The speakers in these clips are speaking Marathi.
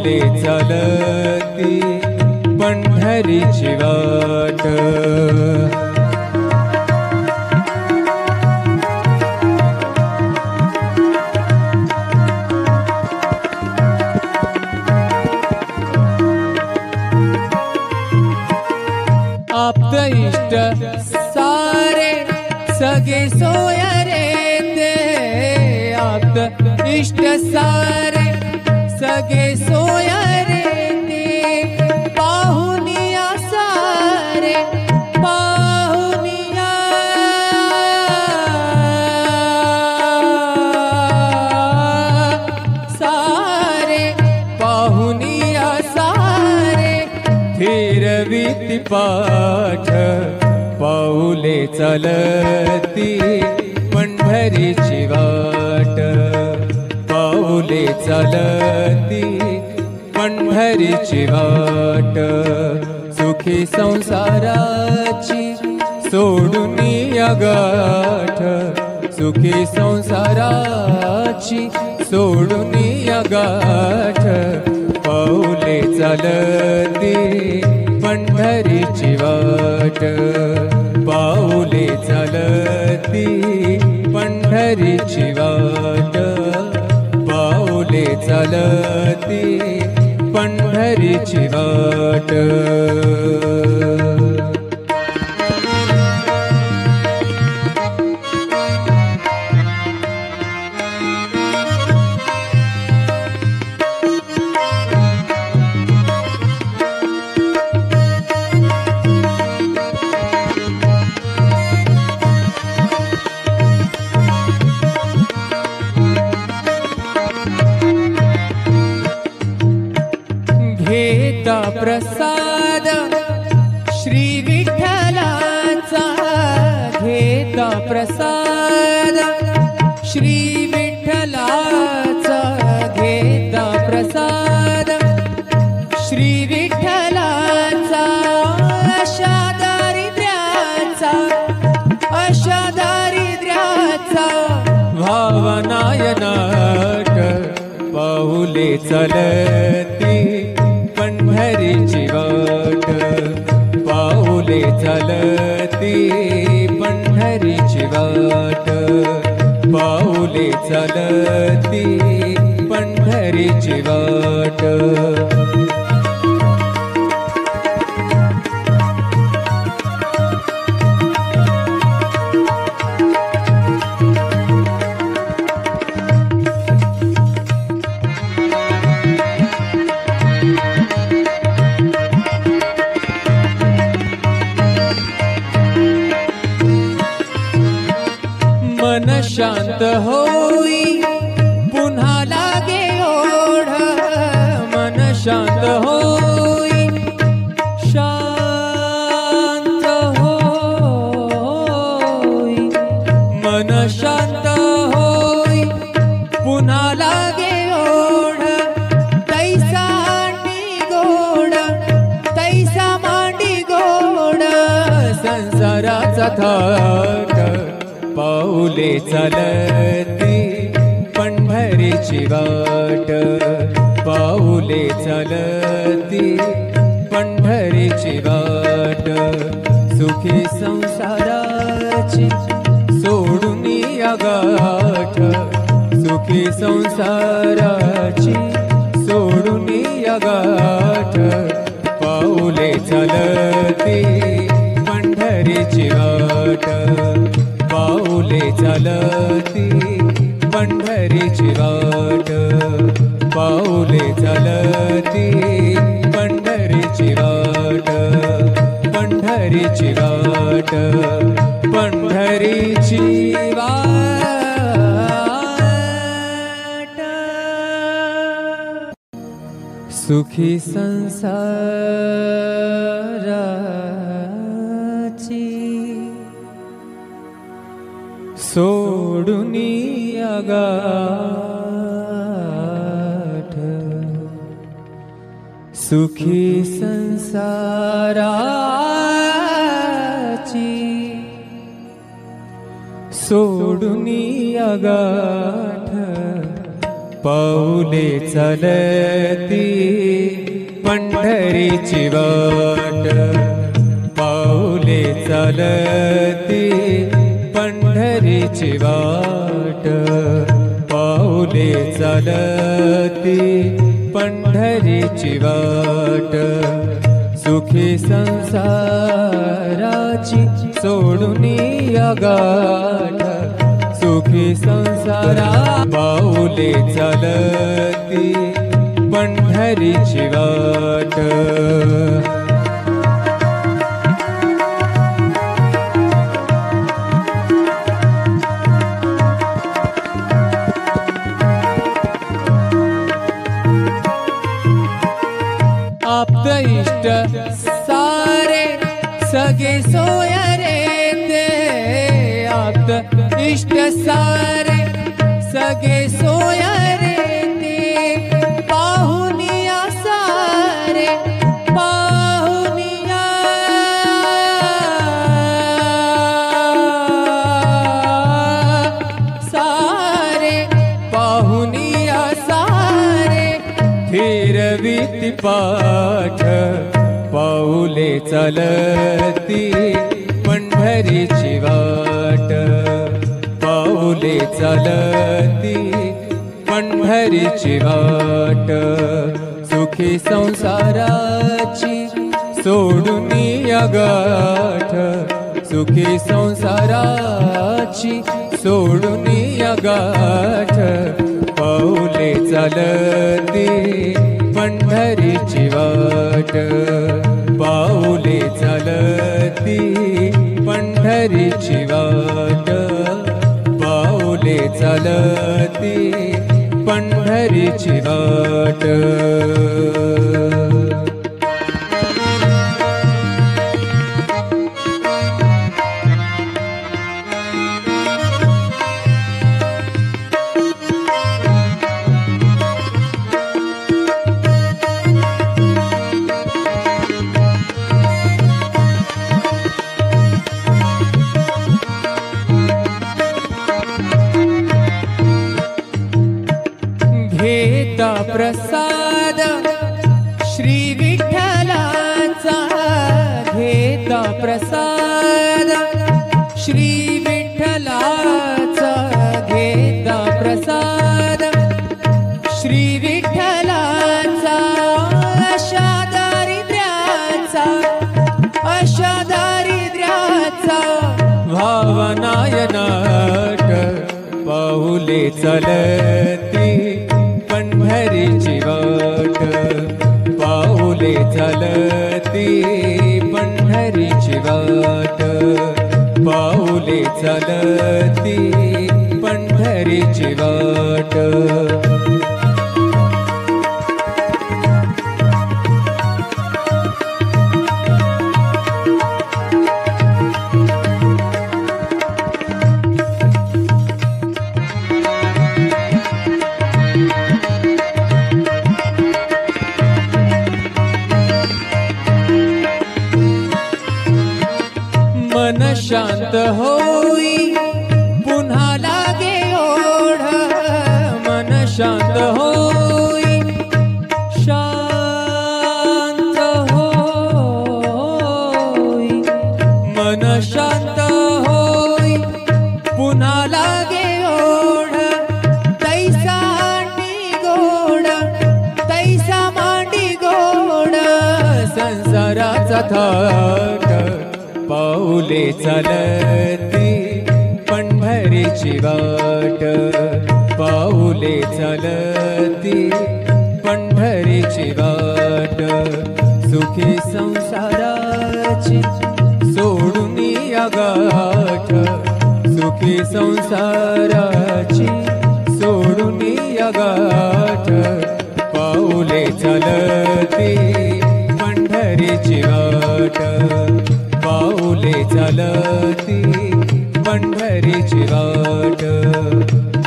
पाऊले चालती पंढरीची वाट। आप्त इष्ट सारे सगे सोयरे ते, आप्त इष्ट सारे सगे सोयरे ते, पाहुनिया सारे पाहुनिया सारे पाहुनिया सारे फिरविती पाठ पाऊले चालती पंढरीची वाट। पाऊले चालती पंढरीची वाट। सुखी संसाराची सोडून या गाठ, सुखी संसाराची सोडून या गाठ। पाऊले चालती पंढरीची वाट, पाऊले चालती पंढरीची वाट, पाऊले चालती पंढरीची वाट। घेता प्रसाद श्री विठ्ठलाचा, घेता प्रसाद श्री विठ्ठलाचा, घेता प्रसाद श्री विठ्ठलाचा। अशा दारिद्र्याचा, अशा दारिद्र्याचा भावनायनाट। पाऊले चालती पंढरीची वाट, पाऊले चालती पंढरीची वाट, पाऊले चालती पंढरीची वाट। मन शांत होई पुन्हा लागे ओढ, मन शांत होई शांत होई, मन शांत होई पुन्हा लागे ओढ। तैसा मांडी गोड, तैसा मांडी गोड संसाराचा थाट। पाऊले चालती पंढरीची वाट, पाऊले चालती पंढरीची वाट। सुखी संसाराची सोडून या गाठ, सुखी संसाराची सोडून या गाठ। पाऊले चालती पंढरीची वाट, पाऊले चालती पंढरीची वाट, पाऊले चालती पंढरीची वाट, पंढरीची वाट, पंढरीची वाट। सुखी संसाराची सोडून या गाठ, सुखी संसाराची सोडून या गाठ। पाऊले चालती पंढरीची वाट, पाऊले चालती पंढरीची वाट, पाऊले चालती पंढरीची वाट, सुखी संसाराची सोडून या गाठ, सुखी संसारा पाऊले चालती पंढरीची वाट. आप्त इष्ट सारे सगे सोयरे ते, आप्त इष्ट सारे सगे सोयरे ते, पाहुनिया सारे पाहुनिया सारे पाहुनिया सारे फिरवीती पाठ, पाऊले चालती पंढरीची वाट, पाऊले चालती पंढरीची वाट, सुखी संसाराची सोडून या गाठ, सुखी संसाराची सोडून या गाठ, पाऊले चालती पंढरीची वाट, पाऊले चालती पंढरीची वाट, पाऊले चालती पंढरीची वाट. घेता प्रसाद श्री विठ्ठलाचा, घेता प्रसाद श्री विठ्ठलाचा, घेता प्रसाद श्री विठ्ठलाचा, अशा दारिद्र्याचा अशा दारिद्र्याचा भावनायनाट, पाऊले चालती पंढरीची वाट, पाऊले चालती पंढरीची वाट, पाऊले चालती पंढरीची वाट. मन शांत होई पुन्हा लागे ओढ, मन शांत होई शांत होई, मन शांत होई पुन्हा लागे ओढ, तैसा मांडी गोड तैसा मांडी गोड, संसाराचा थाट, पाऊले चालती पंढरीची वाट, पाऊले चालती पंढरीची वाट, सुखी संसाराची सोडून या गाठ, सुखी संसाराची सोडून या गाठ, पाऊले चालती पंढरीची वाट, पाऊले चालती पंढरीची वाट,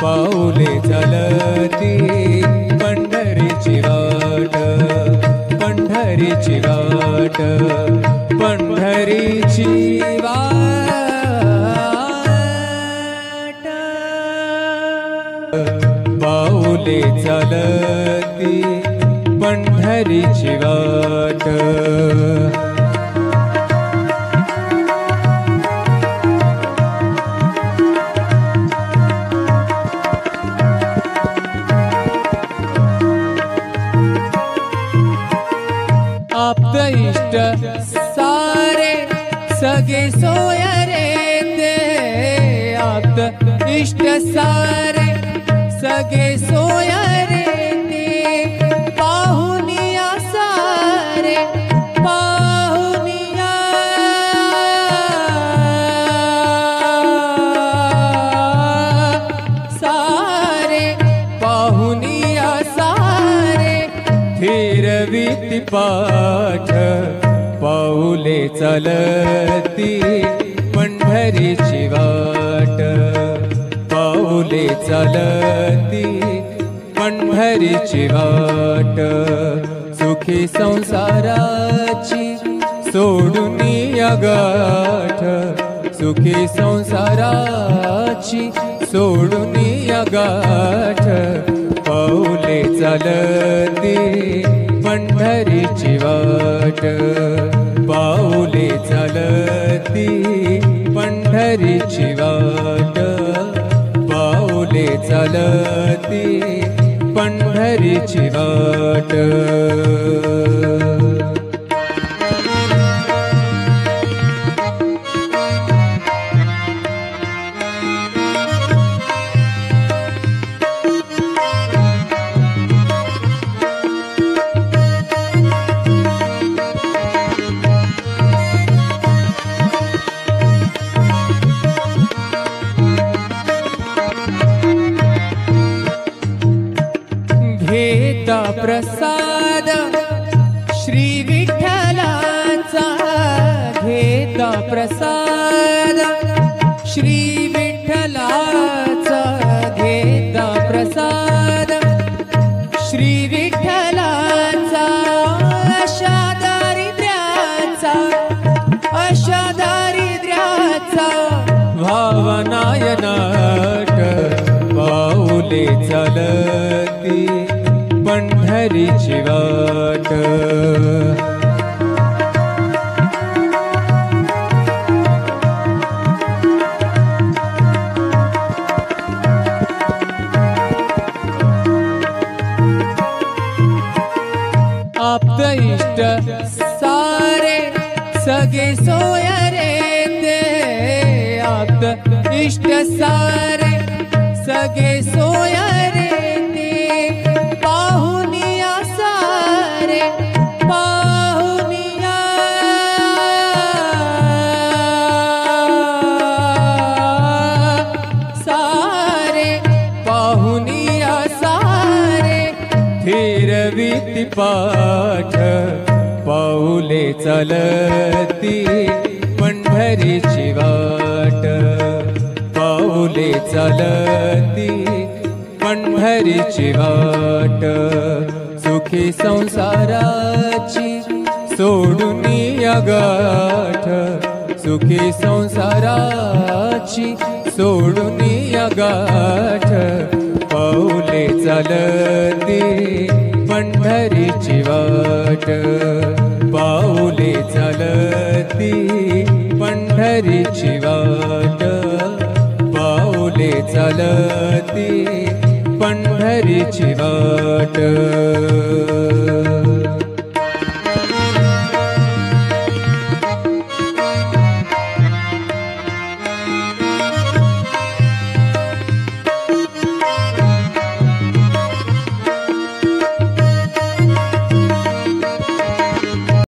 पाऊले चालती पंढरीची वाट, पंढरीची वाट, पंढरीची वाट, पाऊले चालती पंढरीची वाट आप्त इष्ट सारे सगे सोय रे ते आप्त इष्ट सारे सगे सोय रे ते पाहुनिया सारे पाहुनिया सारे पाहुनिया सारे फिरविती पाठ पाऊले चालती पंढरीची वाट पाऊले चालती पंढरीची वाट सुखी संसाराची सोडून या गाठ सुखी संसाराची सोडून या गाठ पाऊले चालती पंढरीची वाट पाऊले चालती पंढरीची वाट पाऊले चालती पंढरीची वाट घेता प्रसाद श्री विठ्ठलाचा घेता प्रसाद श्री विठ्ठलाचा घेता प्रसाद श्री विठ्ठलाचा अशा दारिद्र्याचा भावनायनाट पाऊले चालती पंढरीची वाट आप्त इष्ट सारे सगे सोय रे ते आप्त इष्ट सारे सगे सोय रे ते पाहुनिया सारे पाहुनिया सारे पाहुनिया सारे फिरविती पाठ पाऊले चालती पंढरीची वाट पाऊले चालती पंढरीची वाट सुखी संसाराची सोडून या गाठ सुखी संसाराची सोडून या गाठ पाऊले चालती पंढरीची वाट पाऊले चालती पंढरीची वाट पाऊले चालती पंढरीची वाट